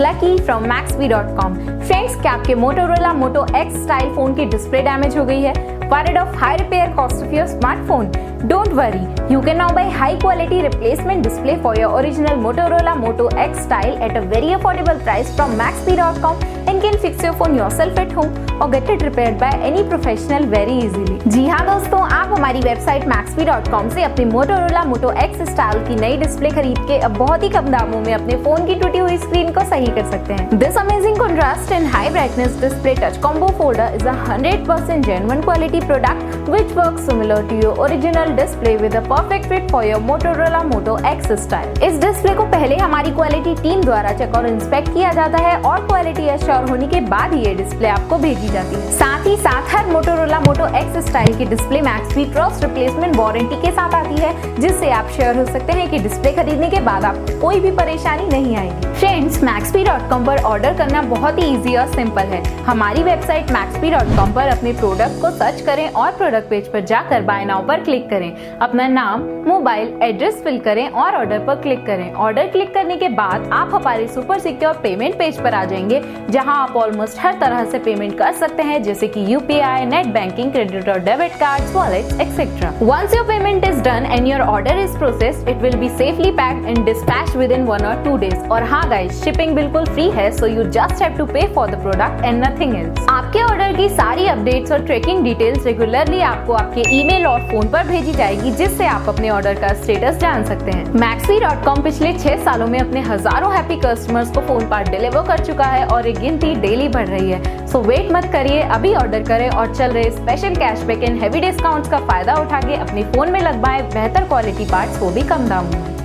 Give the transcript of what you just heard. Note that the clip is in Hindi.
Lucky from Maxbhi.com। फ्रेंड्स, क्या आपके Motorola Moto X Style phone की डिस्प्ले डैमेज हो गई है? Worried of high repair cost of your smartphone? Don't worry, you can now buy high quality replacement display for your original Motorola Moto X Style at a very affordable price from Maxbhi.com and can fix your phone yourself at home or get it repaired by any professional very easily। जी हाँ दोस्तों, आप हमारी वेबसाइट Maxbhi.com से अपने Motorola Moto X Style की नई डिस्प्ले खरीद के अब बहुत ही कम दामों में अपने फोन की टूटी हुई स्क्रीन को सही कर सकते हैं। This amazing contrast and high brightness display touch combo folder is a 100% genuine quality product which works similar to your original display with a perfect fit for your Motorola Moto X Style। इस डिस्प्ले को पहले हमारी क्वालिटी टीम द्वारा चेक और इंस्पेक्ट किया जाता है और क्वालिटी एश्योर होने के बाद ही ये डिस्प्ले आपको भेजी जाती है। साथ ही साथ हर Motorola Moto X Style की display Maxbhi trust replacement warranty के साथ आती है, जिससे आप श्योर हो सकते हैं कि डिस्प्ले खरीदने के बाद आपको कोई भी परेशानी नहीं आएगी। फ्रेंड्स, Maxbhi.com पर ऑर्डर करना बहुत ही इजी और सिंपल है। हमारी वेबसाइट Maxbhi.com पर अपने प्रोडक्ट को सर्च करें और प्रोडक्ट पेज पर जाकर बाय नाउ पर क्लिक करें। अपना नाम, मोबाइल, एड्रेस फिल करें और ऑर्डर पर क्लिक करें। ऑर्डर क्लिक करने के बाद आप हमारे सुपर सिक्योर पेमेंट पेज पर आ जाएंगे, जहां आप ऑलमोस्ट हर तरह से पेमेंट कर सकते हैं, जैसे कि यूपीआई, नेट बैंकिंग, क्रेडिट और debit cards, wallets, etcetera. Once your payment is done and your order is processed, it will be safely packed and dispatched within 1 or 2 days। और हाँ गाइस, शिपिंग बिल्कुल फ्री है, so you just have to pay for the product and nothing else. आपके ऑर्डर की सारी अपडेट्स और ट्रैकिंग डिटेल्स रेगुलरली आपको आपके ईमेल और फोन पर भेजी जाएगी, जिससे आप अपने ऑर्डर का स्टेटस जान सकते हैं। Maxbhi.com पिछले 6 सालों में अपने हजारों हैप्पी कस्टमर्स को फोन पर डिलीवर कर चुका है और ये गिनती डेली बढ़ रही है। सो वेट मत करिए, अभी ऑर्डर करें और चल रहे special cashback and heavy discounts का फायदा उठा के अपने फोन में लगवाएं बेहतर क्वालिटी पार्ट्स, वो भी कम दामों में।